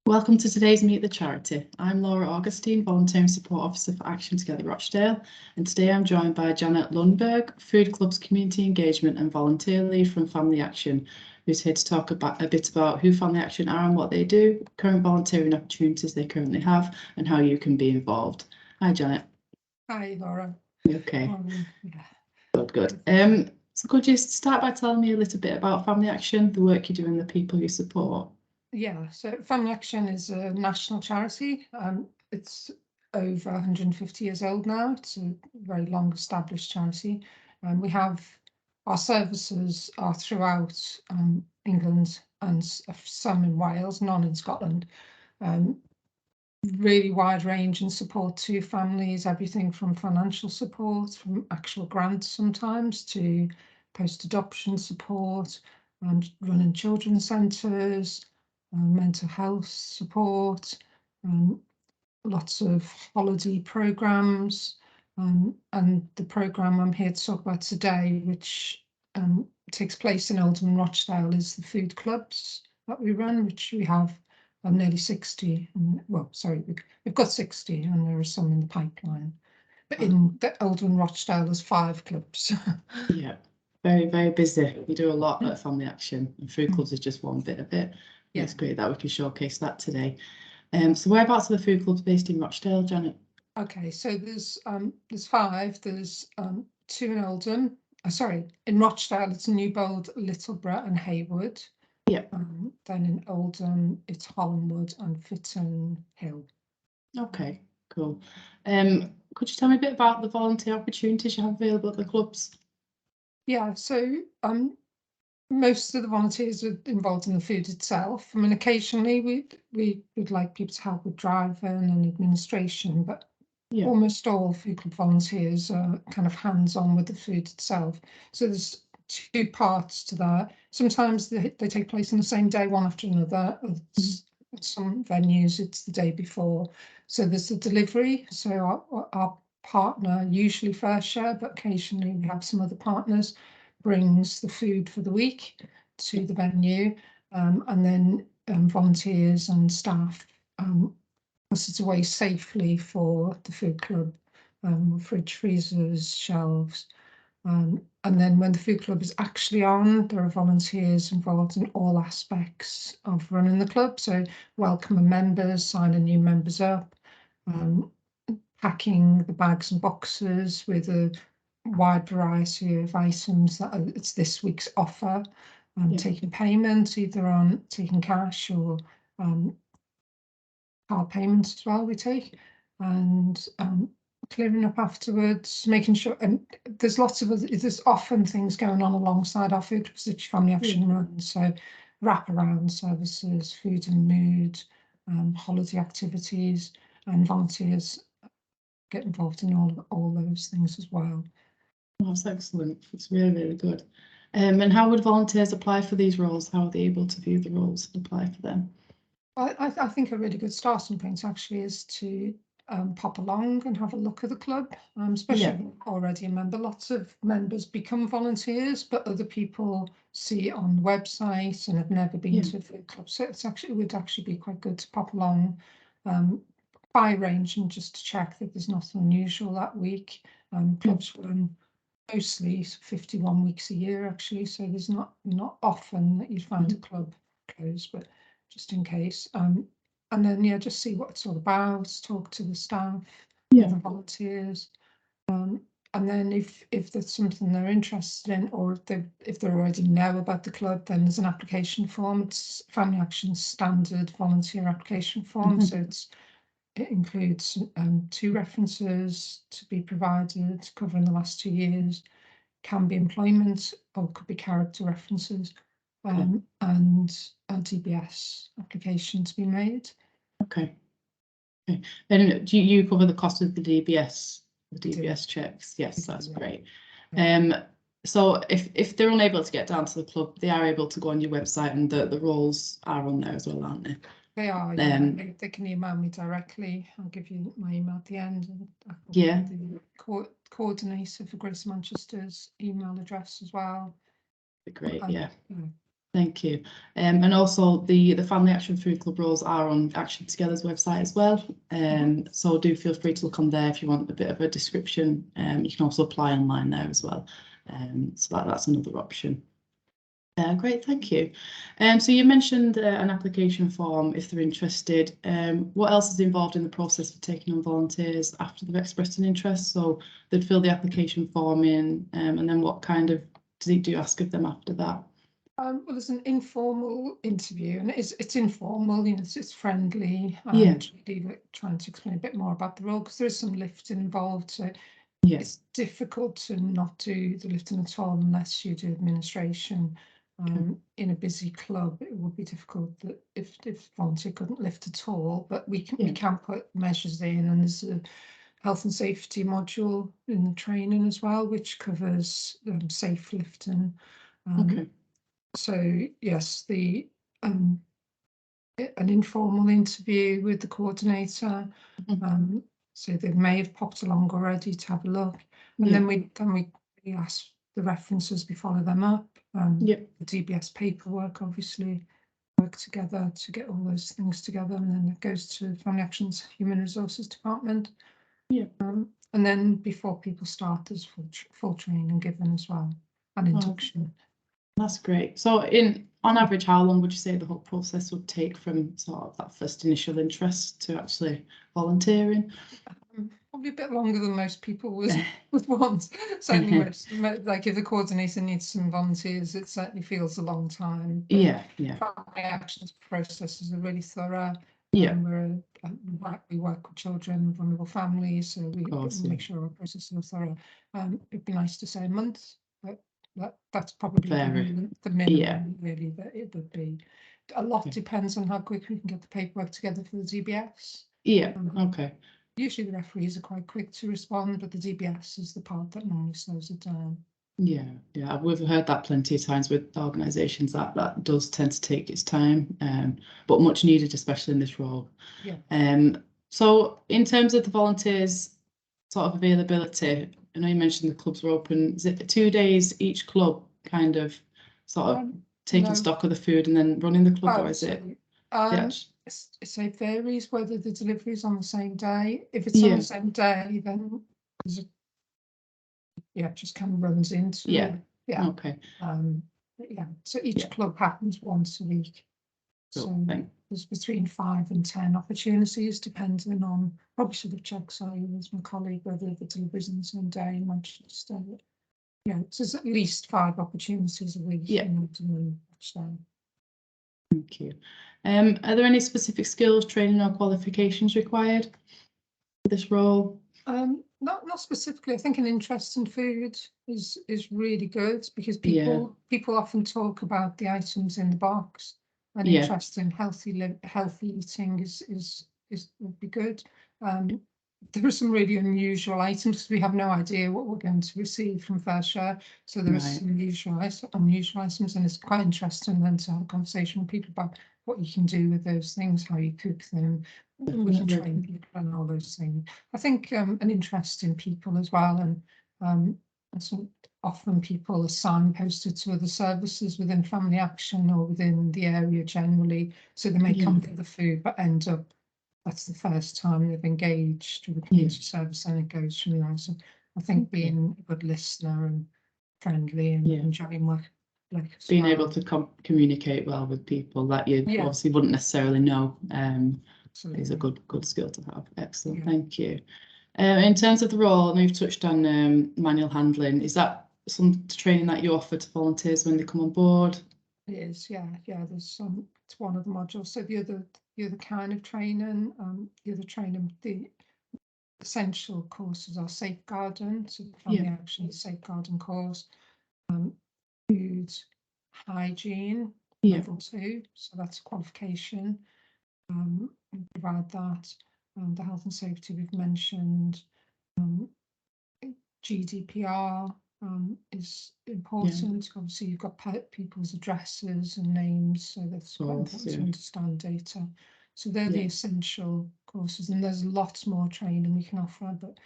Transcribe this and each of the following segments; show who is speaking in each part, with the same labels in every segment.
Speaker 1: Welcome to today's Meet the Charity. I'm Laura Augustine, Volunteer and Support Officer for Action Together Rochdale, and today I'm joined by Janet.Lundberg, Food Club's Community Engagement and Volunteer Lead from Family Action, who's here to talk a bit about who Family Action are and what they do, current volunteering opportunities they currently have, and how you can be involved. Hi, Janet.
Speaker 2: Hi, Laura.
Speaker 1: Okay.
Speaker 2: Yeah.
Speaker 1: Good. So could you start by telling me a little bit about Family Action, the work you do and the people you support?
Speaker 2: Yeah, so Family Action is a national charity. It's over 150 years old now. It's a very long established charity. We have our services are throughout England and some in Wales, none in Scotland. Really wide range in support to families, everything from financial support, from actual grants sometimes, to post-adoption support, and running children's centres, mental health support, lots of holiday programmes, and the programme I'm here to talk about today, which takes place in Oldham and Rochdale, is the food clubs that we run, which we have nearly 60. Well, sorry, we've got 60, and there are some in the pipeline. But in the Oldham and Rochdale, there's 5 clubs.
Speaker 1: Yeah, very busy. We do a lot at Family Action, and food clubs is just one bit of it. Yeah. It's great that we can showcase that today. So whereabouts are the food clubs based in Rochdale, Janet?
Speaker 2: Okay, so there's 5. There's 2 in Oldham. In Rochdale, it's Newbold, Littleborough, and Haywood.
Speaker 1: Yeah.
Speaker 2: Then in Oldham, it's Hollandwood and Fitton Hill.
Speaker 1: Okay, cool. Could you tell me a bit about the volunteer opportunities you have available at the clubs?
Speaker 2: Yeah, so most of the volunteers are involved in the food itself. I mean, occasionally we would like people to help with driving and administration, but almost all food club volunteers are kind of hands-on with the food itself. So there's 2 parts to that. Sometimes they take place on the same day, one after another. At some venues, it's the day before. So there's the delivery. So our partner, usually First Share, but occasionally we have some other partners, brings the food for the week to the venue, and then volunteers and staff pass it away safely for the food club, fridge, freezers, shelves. And then when the food club is actually on, there are volunteers involved in all aspects of running the club. So welcoming members, signing new members up, packing the bags and boxes with a wide variety of items that it's this week's offer, taking payment either on taking cash or card payments as well we take, and clearing up afterwards, making sure, and there's often things going on alongside our food clubs which Family Action runs, so wraparound services, food and mood, holiday activities, and volunteers get involved in all those things as well.
Speaker 1: That's excellent. It's really good. And how would volunteers apply for these roles? How are they able to view the roles and apply for them?
Speaker 2: I think a really good starting point actually is to pop along and have a look at the club, especially if you're already a member. Lots of members become volunteers, but other people see it on the website and have never been to a food club. So it would actually be quite good to pop along, by range, and just to check that there's nothing unusual that week. Clubs run mostly 51 weeks a year actually, so there's not often that you find a club closed, but just in case. And then just see what it's all about, talk to the staff, the volunteers, and then if there's something they're interested in, or if they already know about the club, then there's an application form. It's Family Action's standard volunteer application form, so it includes 2 references to be provided covering the last 2 years, can be employment or could be character references, and a DBS application to be made.
Speaker 1: Okay. And do you cover the cost of the DBS checks? Yes, that's great. So if they're unable to get down to the club, they are able to go on your website, and the roles are on there as well, aren't they?
Speaker 2: They are. They can email me directly. I'll give you my email at the end. And the coordinator for Greater Manchester's email address as well.
Speaker 1: Great. Thank you. And also the Family Action Food Club roles are on Action Together's website as well. So do feel free to look on there if you want a bit of a description. You can also apply online there as well. So that's another option. Great, thank you. So you mentioned an application form if they're interested. What else is involved in the process of taking on volunteers after they've expressed an interest? So they'd fill the application form in, and then what kind of do you ask of them after that?
Speaker 2: Well, there's an informal interview, and it's informal, it's friendly.
Speaker 1: Yeah.
Speaker 2: Really trying to explain a bit more about the role because there is some lifting involved. So
Speaker 1: Yeah.
Speaker 2: it's difficult to not do the lifting at all unless you do administration. In a busy club, it would be difficult that if volunteer couldn't lift at all, but we can put measures in, and there's a health and safety module in the training as well, which covers safe lifting.
Speaker 1: Okay.
Speaker 2: So yes, an informal interview with the coordinator. So they may have popped along already to have a look, and then we ask the references, we follow them up. The DBS paperwork, obviously, work together to get all those things together, and then it goes to Family Action's Human Resources Department. And then before people start, there's full training given as well, and induction.
Speaker 1: That's great. So on average, how long would you say the whole process would take from sort of that first initial interest to actually volunteering?
Speaker 2: Probably a bit longer than most people would want. Certainly most, like if the coordinator needs some volunteers, it certainly feels a long time.
Speaker 1: Yeah.
Speaker 2: Family Action's processes are really thorough.
Speaker 1: Yeah.
Speaker 2: We work with children, vulnerable families, so we make sure our processes are thorough. It'd be nice to say a month, but that's probably the minimum, really, that it would be. A lot depends on how quick we can get the paperwork together for the DBS.
Speaker 1: Yeah. Okay.
Speaker 2: Usually the referees are quite quick to respond, but the DBS is the part that normally slows it down. Yeah,
Speaker 1: we've heard that plenty of times with organisations that does tend to take its time, but much needed, especially in this role. So in terms of the volunteers' sort of availability, I know you mentioned the clubs were open. Is it 2 days each club, kind of sort of taking stock of the food and then running the club, or is it?
Speaker 2: So it varies whether the delivery is on the same day. If it's on the same day, then it just kind of runs into
Speaker 1: Okay.
Speaker 2: So each club happens once a week. So there's between 5 and 10 opportunities, depending on, probably should have checked, sorry, with my colleague, whether the delivery's on the same day in Manchester. So there's at least 5 opportunities a week.
Speaker 1: Thank you. Are there any specific skills, training or qualifications required for this role?
Speaker 2: Not specifically. I think an interest in food is really good, because people often talk about the items in the box. An interest in healthy eating would be good. There are some really unusual items because we have no idea what we're going to receive from Fair Share. So there are some unusual items, and it's quite interesting then to have a conversation with people about what you can do with those things, how you cook them. We can train people and all those things. I think an interest in people as well, and so often people are signposted to other services within Family Action or within the area generally. So they may come for the food, but end up, that's the first time they've engaged with a community service, and it goes from there. So I think being a good listener and friendly and enjoying work,
Speaker 1: being able to communicate well with people that you obviously wouldn't necessarily know, is a good skill to have. Excellent, thank you. In terms of the role, I know you've touched on manual handling. Is that some training that you offer to volunteers when they come on board?
Speaker 2: It is, there's it's one of the modules. So the other kind of training, the essential courses are safeguarding, so the Family Action safeguarding course, food hygiene level 2, so that's a qualification. We provide that. The health and safety we've mentioned. GDPR is important. Obviously, you've got people's addresses and names, so that's quite important to understand data. So they're the essential courses, and there's lots more training we can offer, but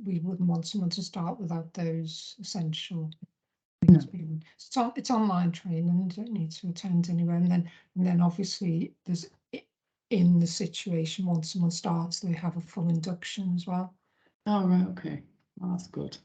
Speaker 2: we wouldn't want someone to start without those essential things being, it's online training, you don't need to attend anywhere. And then obviously there's, in the situation, once someone starts, they have a full induction as well.
Speaker 1: Oh, right, okay. Well, that's good.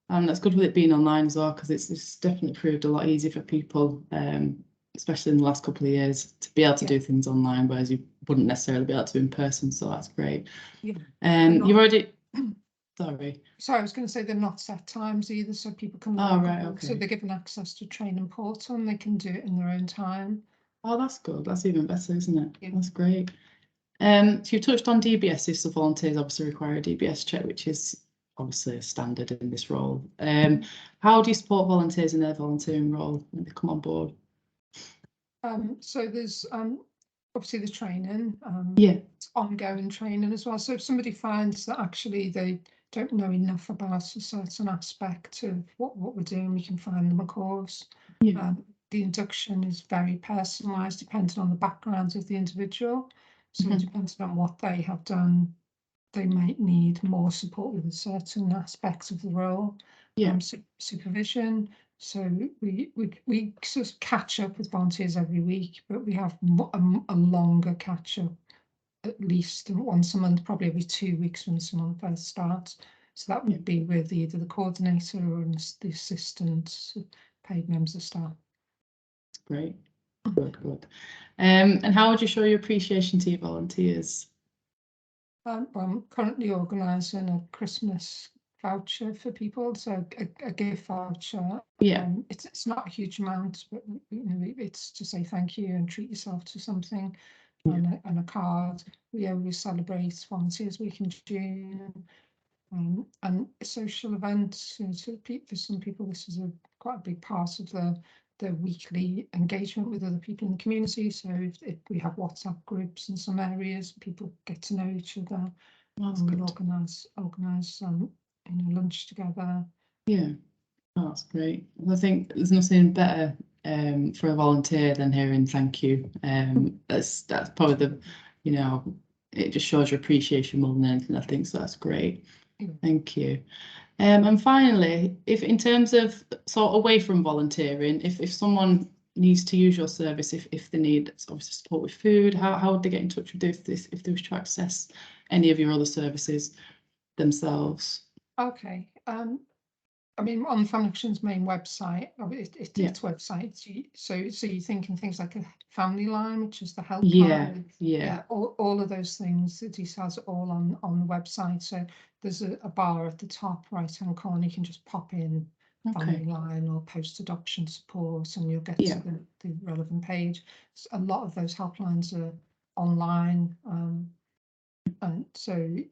Speaker 1: And that's good with it being online as well, because it's definitely proved a lot easier for people, especially in the last couple of years, to be able to do things online, whereas you wouldn't necessarily be able to in person. So that's great.
Speaker 2: Yeah.
Speaker 1: You've already. Sorry.
Speaker 2: Sorry, I was going to say they're not set times either, so people can
Speaker 1: Oh,
Speaker 2: log
Speaker 1: right,
Speaker 2: on. So
Speaker 1: okay.
Speaker 2: they're given access to training portal and they can do it in their own time.
Speaker 1: Oh, that's good. That's even better, isn't it?
Speaker 2: Yeah.
Speaker 1: That's great. So you've touched on DBS, so volunteers obviously require a DBS check, which is obviously a standard in this role. How do you support volunteers in their volunteering role when they come on board?
Speaker 2: So there's obviously the training,
Speaker 1: Yeah.
Speaker 2: it's ongoing training as well. So if somebody finds that actually they don't know enough about a certain aspect of what we're doing, we can find them a course.
Speaker 1: Yeah.
Speaker 2: The induction is very personalised, depending on the background of the individual. So depending on what they have done, they might need more support with a certain aspect of the role.
Speaker 1: Yeah.
Speaker 2: Supervision. So we sort of catch up with volunteers every week, but we have a longer catch up, at least once a month, probably every 2 weeks when someone first starts. So that would be with either the coordinator or the assistant paid members of staff.
Speaker 1: Great. Good, good. And how would you show your appreciation to your volunteers?
Speaker 2: I'm currently organising a Christmas voucher for people, so a gift voucher.
Speaker 1: Yeah.
Speaker 2: It's not a huge amount, but it's to say thank you and treat yourself to something,
Speaker 1: Yeah.
Speaker 2: and a card. We always celebrate Volunteers Week in June, and a social event. For some people, this is quite a big part of the weekly engagement with other people in the community. So if we have WhatsApp groups in some areas, people get to know each other.
Speaker 1: That's
Speaker 2: and
Speaker 1: good.
Speaker 2: we'll organise lunch together.
Speaker 1: Yeah. Oh, that's great. I think there's nothing better for a volunteer than hearing thank you. That's probably the, it just shows your appreciation more than anything, I think. So that's great. Thank you. And finally, if in terms of sort of away from volunteering, if someone needs to use your service, if they need obviously support with food, how would they get in touch with you if they wish to access any of your other services themselves?
Speaker 2: Okay. I mean, on Family Action's main website, its website, so you're thinking things like a family line, which is the helpline.
Speaker 1: Yeah.
Speaker 2: All of those things, the details are all on the website. So there's a bar at the top right hand corner. You can just pop in family line or post adoption support, and you'll get to the relevant page. So a lot of those helplines are online, and so you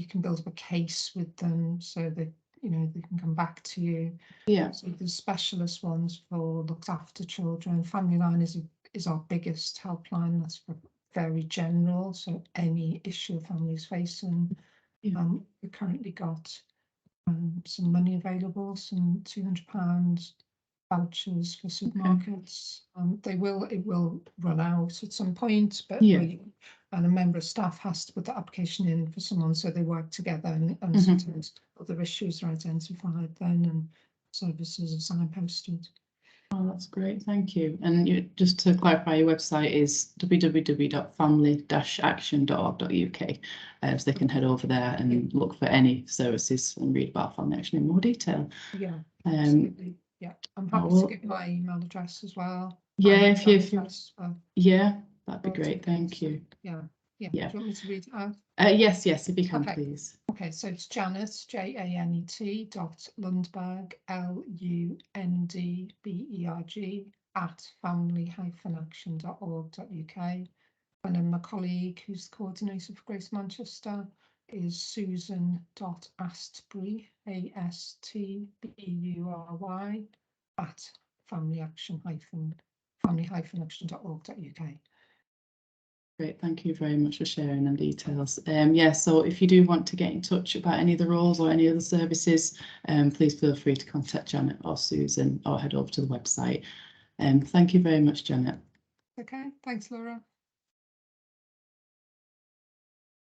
Speaker 2: can build up a case with them, so that they can come back to you.
Speaker 1: Yeah.
Speaker 2: So there's specialist ones for looked after children. Family line is our biggest helpline. That's for very general, so any issue families facing. We've currently got some money available, some £200 vouchers for supermarkets. It will run out at some point, but and a member of staff has to put the application in for someone, so they work together, and sometimes other issues are identified then and services are signposted.
Speaker 1: Oh, that's great, thank you. And just to clarify, your website is www.family-action.org.uk, so they can head over there and look for any services and read about Family Action in more detail.
Speaker 2: Yeah, absolutely. Yeah, I'm happy to give my email address as well.
Speaker 1: Yeah, if you that'd be great. Thank you.
Speaker 2: Yeah. Do you want me to read it out?
Speaker 1: Yes, if you can, please.
Speaker 2: Okay, so it's Janet, janet.lundberg, LUNDBERG @family-action.org.uk. And then my colleague, who's the coordinator for Grace Manchester, is susan.astbury, ASTBURY @family-action.org.uk.
Speaker 1: Great, thank you very much for sharing them details. So if you do want to get in touch about any of the roles or any other services, please feel free to contact Janet or Susan or head over to the website. Thank you very much, Janet.
Speaker 2: Okay, thanks, Laura.